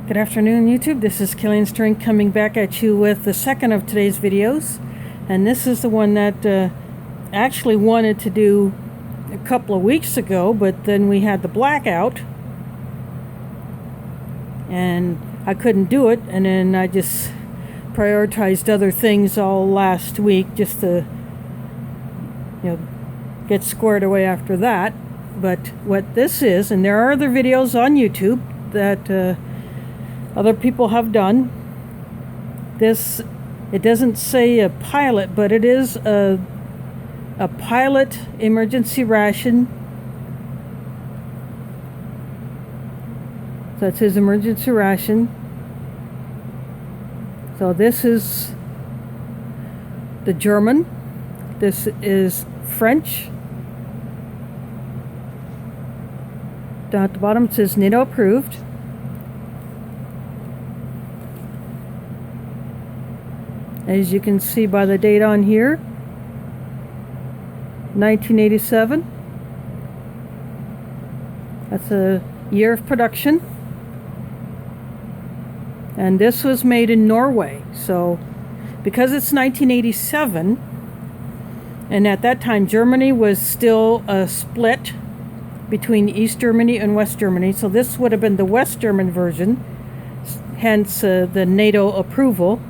Good afternoon, YouTube. This is Killian String coming back at you with the second of today's videos. And this is the one that actually wanted to do a couple of weeks ago, but then we had the blackout. And I couldn't do it, and then I just prioritized other things all last week just to, get squared away after that. But what this is, and there are other videos on YouTube that other people have done. This, it doesn't say a pilot, but it is a pilot emergency ration. So that's his emergency ration. So this is the German. This is French. Down at the bottom it says NATO approved. As you can see by the date on here, 1987. That's a year of production. And this was made in Norway. So because it's 1987, and at that time Germany was still split between East Germany and West Germany, so this would have been the West German version, hence the NATO approval.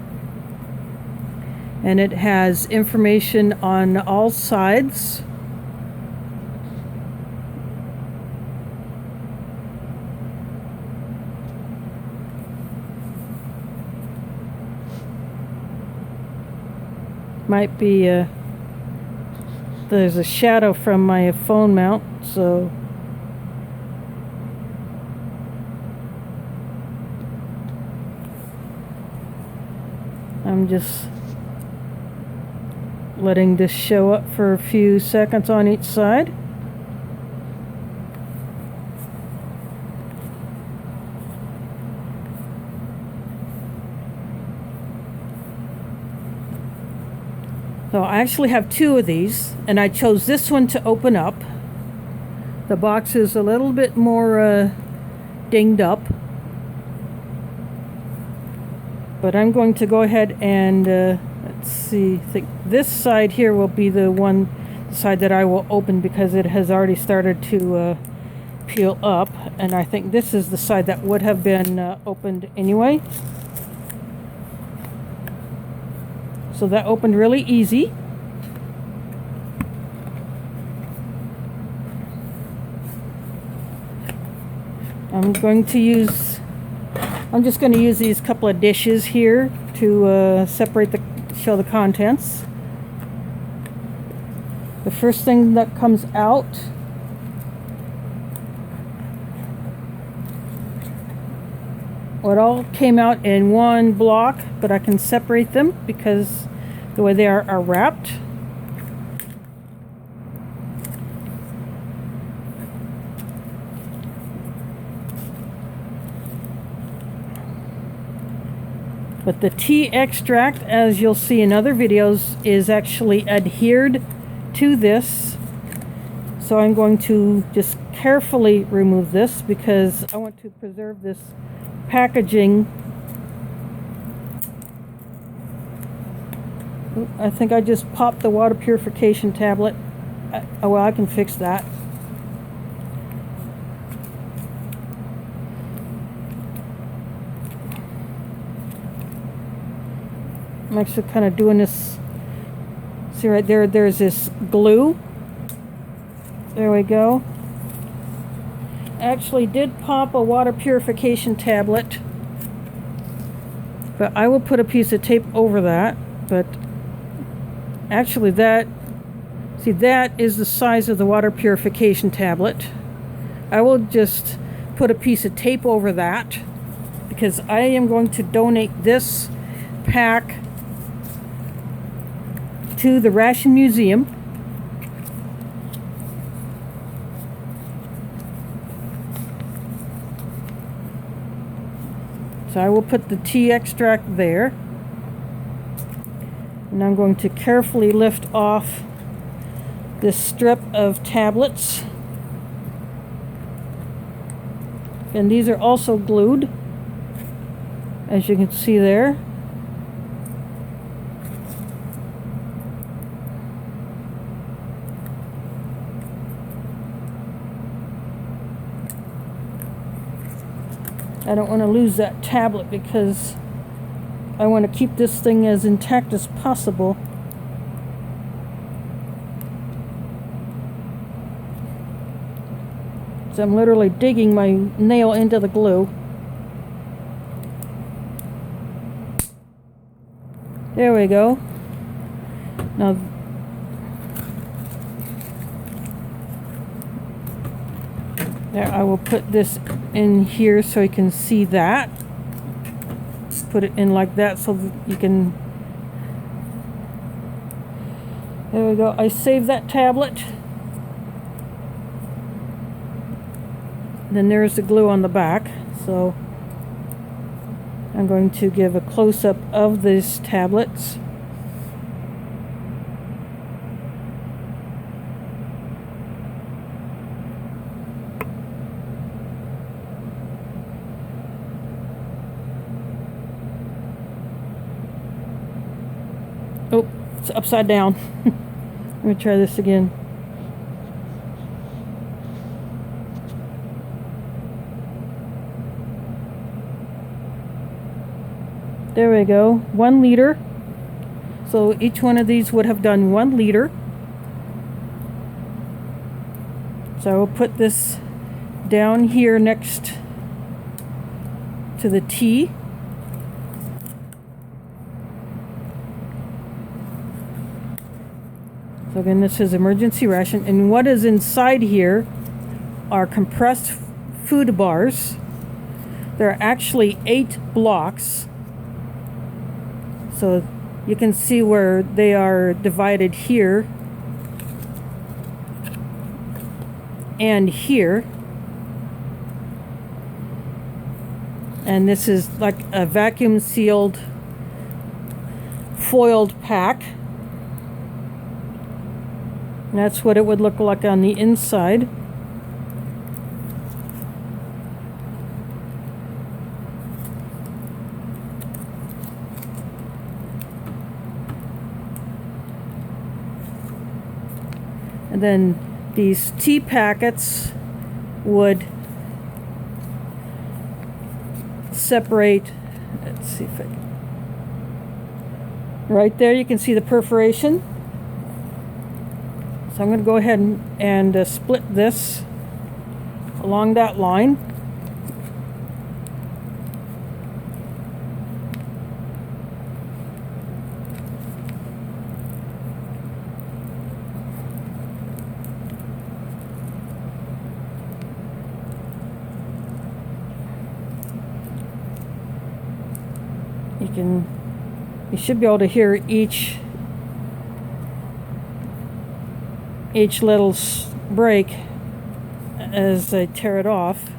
And it has information on all sides. Might be there's a shadow from my phone mount, so I'm just letting this show up for a few seconds on each side. So I actually have two of these, and I chose this one to open up. The box is a little bit more dinged up, but I'm going to go ahead and let's see, I think this side here will be the side that I will open because it has already started to peel up, and I think this is the side that would have been opened anyway. So that opened really easy. I'm just going to use these couple of dishes here to show the contents. The first thing that comes out it all came out in one block, but I can separate them because the way they are wrapped. But the tea extract, as you'll see in other videos, is actually adhered to this. So I'm going to just carefully remove this because I want to preserve this packaging. I think I just popped the water purification tablet. Well, I can fix that. I'm actually kind of doing this. See right there, there's this glue. There we go. I actually did pop a water purification tablet, but I will put a piece of tape over that. But actually that is the size of the water purification tablet. I will just put a piece of tape over that because I am going to donate this pack to the Ration Museum. So I will put the tea extract there. And I'm going to carefully lift off this strip of tablets. And these are also glued. as you can see there. I don't want to lose that tablet because I want to keep this thing as intact as possible. So I'm literally digging my nail into the glue. There we go. Now there, I will put this in here so you can see that. Put it in like that so that you can. There we go. I saved that tablet. Then there's the glue on the back. So I'm going to give a close-up of these tablets. Oh, it's upside down. Let me try this again. There we go, 1 liter. So each one of these would have done 1 liter. So I will put this down here next to the tea. So again, this is emergency ration. And what is inside here are compressed food bars. There are actually 8 blocks. So you can see where they are divided here and here. And this is like a vacuum sealed foiled pack. And that's what it would look like on the inside. And then these tea packets would separate. Let's see if I can. Right there you can see the perforation. So I'm going to go ahead and split this along that line. You should be able to hear each little break as I tear it off.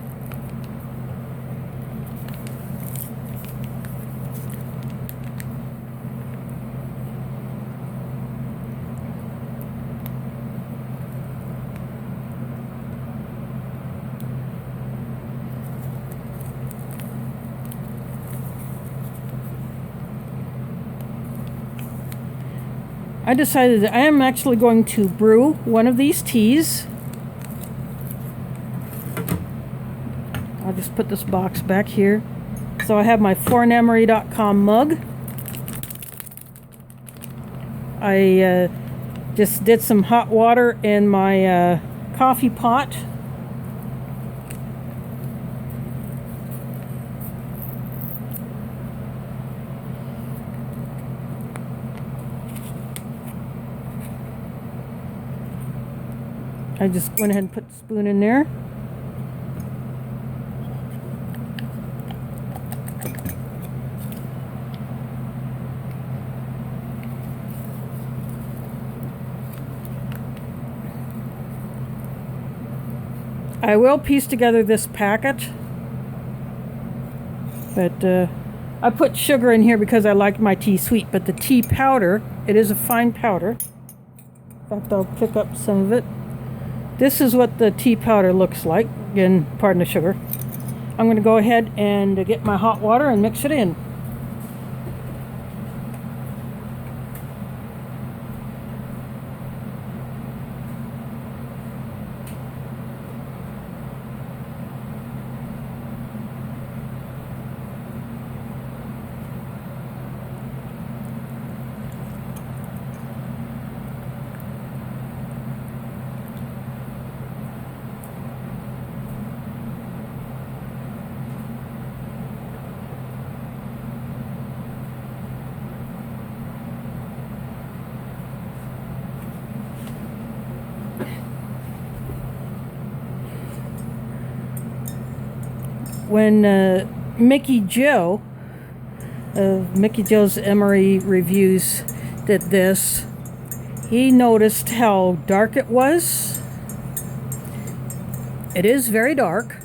I decided that I am actually going to brew one of these teas. I'll just put this box back here. So I have my fornemery.com mug. I just did some hot water in my coffee pot. I just went ahead and put the spoon in there. I will piece together this packet, but I put sugar in here because I like my tea sweet, but the tea powder, it is a fine powder. In fact, I'll pick up some of it. This is what the tea powder looks like. Again, pardon the sugar. I'm going to go ahead and get my hot water and mix it in. When Mickey Joe of Mickey Joe's Emery Reviews did this, he noticed how dark it was. It is very dark.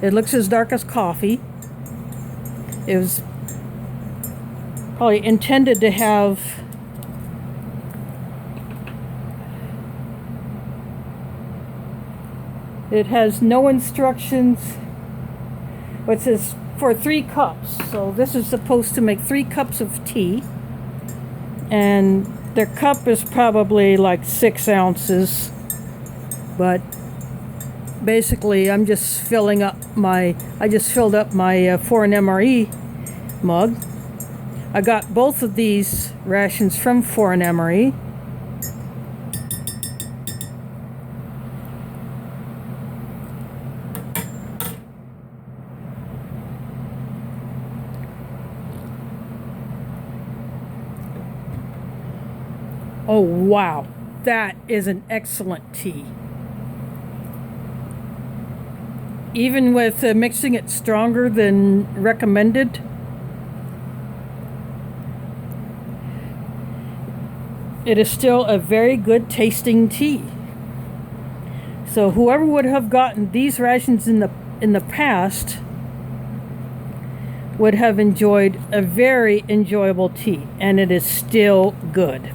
It looks as dark as coffee. It was probably intended to have it has no instructions. It says for 3 cups. So this is supposed to make 3 cups of tea. And their cup is probably like 6 ounces. But basically I just filled up my Foreign MRE mug. I got both of these rations from Foreign MRE. Oh wow, that is an excellent tea. Even with mixing it stronger than recommended, it is still a very good tasting tea. So whoever would have gotten these rations in the past would have enjoyed a very enjoyable tea, and it is still good.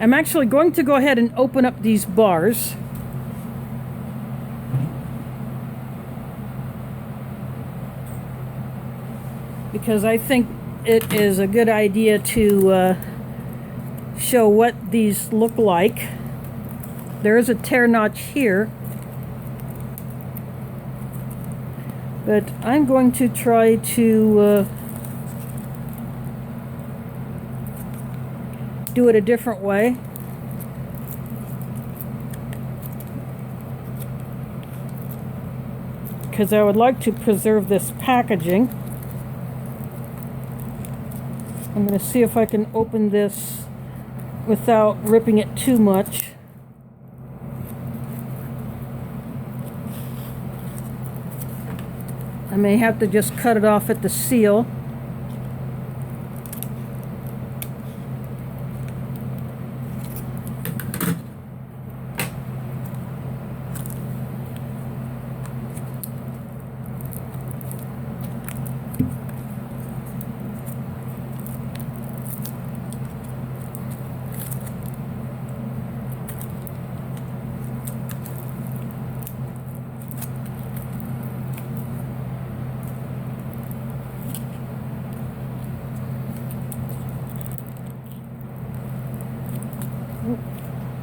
I'm actually going to go ahead and open up these bars. Because I think it is a good idea to show what these look like. There is a tear notch here. But I'm going to try to do it a different way. Because I would like to preserve this packaging. I'm going to see if I can open this without ripping it too much. I may have to just cut it off at the seal.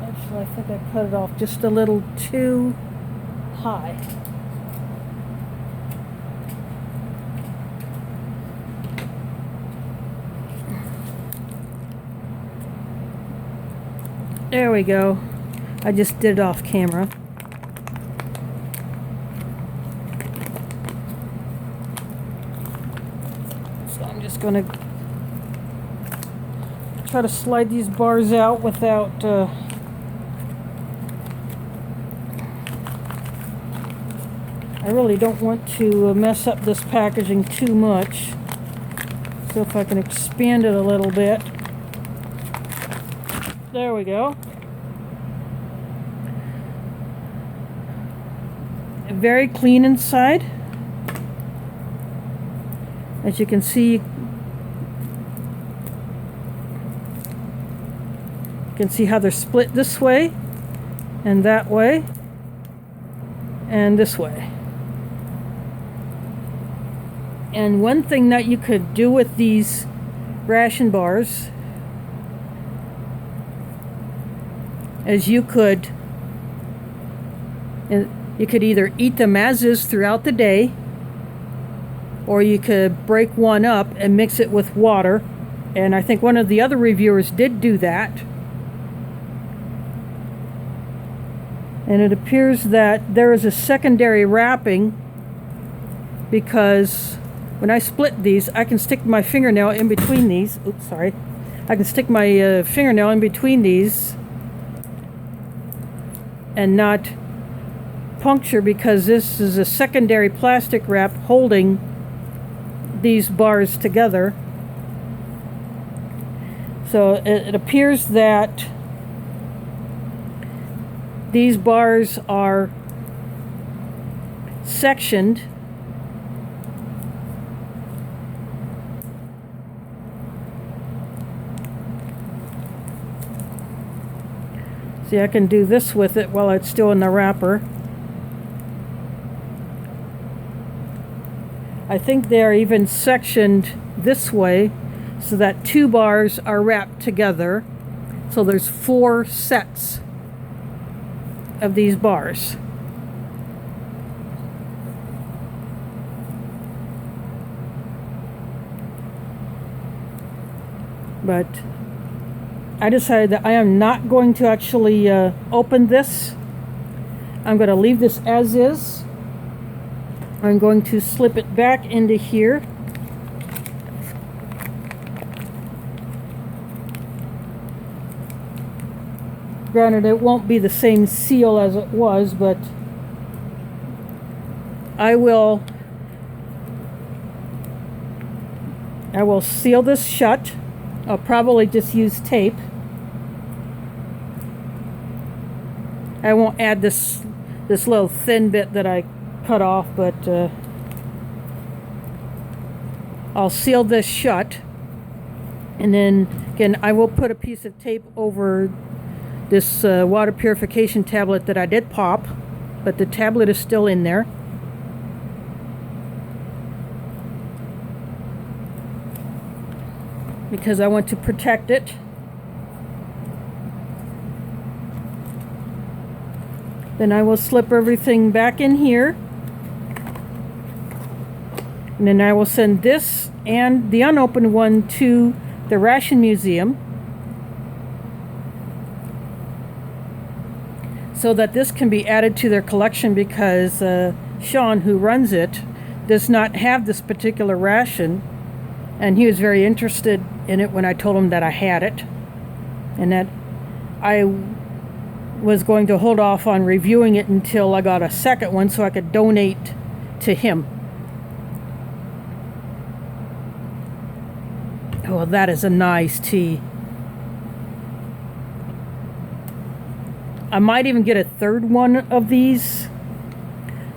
Actually, I think I cut it off just a little too high. There we go. I just did it off camera. So I'm just going to try to slide these bars out without I really don't want to mess up this packaging too much. So if I can expand it a little bit. There we go. Very clean inside. As you can see, You can see how they're split this way and that way and this way. And one thing that you could do with these ration bars is you could either eat them as is throughout the day, or you could break one up and mix it with water. And I think one of the other reviewers did do that. And it appears that there is a secondary wrapping, because when I split these, I can stick my fingernail in between these. Oops, sorry. I can stick my fingernail in between these and not puncture, because this is a secondary plastic wrap holding these bars together. So it appears that these bars are sectioned See, I can do this with it while it's still in the wrapper. I think they're even sectioned this way so that 2 bars are wrapped together. So there's 4 sets of these bars. But I decided that I am not going to actually open this. I'm going to leave this as is. I'm going to slip it back into here. Granted, it won't be the same seal as it was, but I will seal this shut. I'll probably just use tape. I won't add this little thin bit that I cut off, but I'll seal this shut. And then again, I will put a piece of tape over this water purification tablet that I did pop, but the tablet is still in there. Because I want to protect it. Then I will slip everything back in here. And then I will send this and the unopened one to the Ration Museum, so that this can be added to their collection, because Sean, who runs it, does not have this particular ration. And he was very interested in it when I told him that I had it, and that I was going to hold off on reviewing it until I got a second one so I could donate to him. Oh, that is a nice tea. I might even get a third one of these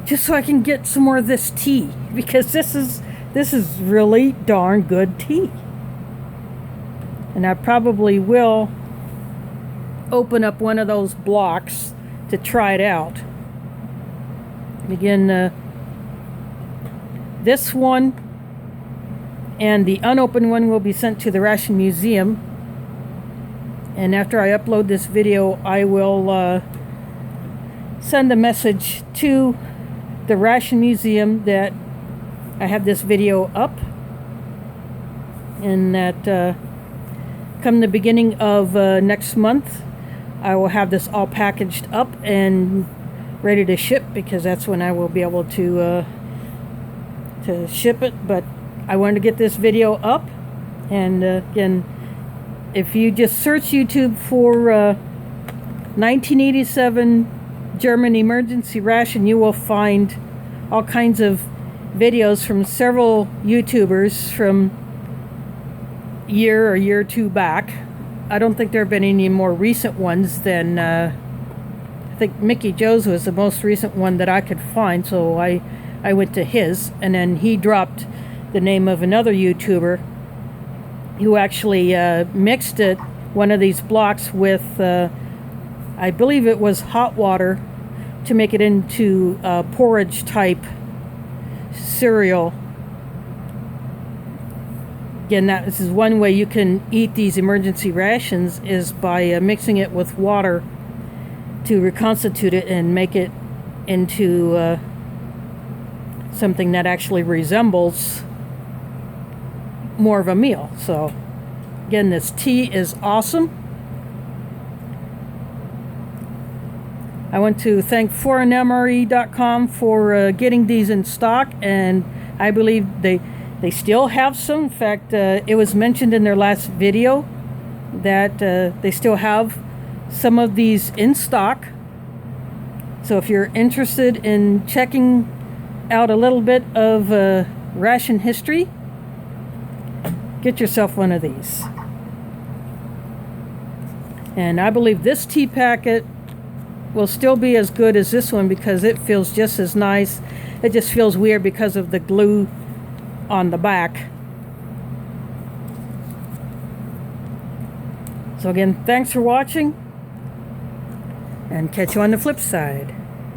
just so I can get some more of this tea, because this is really darn good tea. And I probably will open up one of those blocks to try it out. And again, this one and the unopened one will be sent to the Ration Museum. And after I upload this video, I will send a message to the Ration Museum that I have this video up, and that come the beginning of next month, I will have this all packaged up and ready to ship, because that's when I will be able to ship it. But I wanted to get this video up, and again, if you just search YouTube for 1987 German emergency ration, you will find all kinds of videos from several YouTubers from year or 2 back. I don't think there have been any more recent ones than I think Mickey Joe's was the most recent one that I could find, so I went to his, and then he dropped the name of another YouTuber who actually mixed it one of these blocks with, I believe it was hot water, to make it into porridge type cereal. Again, this is one way you can eat these emergency rations, is by mixing it with water to reconstitute it and make it into something that actually resembles more of a meal. So again, this tea is awesome. I want to thank foreignmre.com for getting these in stock, and I believe they still have some. In fact, it was mentioned in their last video that they still have some of these in stock. So if you're interested in checking out a little bit of ration history, get yourself one of these. And I believe this tea packet will still be as good as this one because it feels just as nice. It just feels weird because of the glue on the back. So again, thanks for watching, and catch you on the flip side.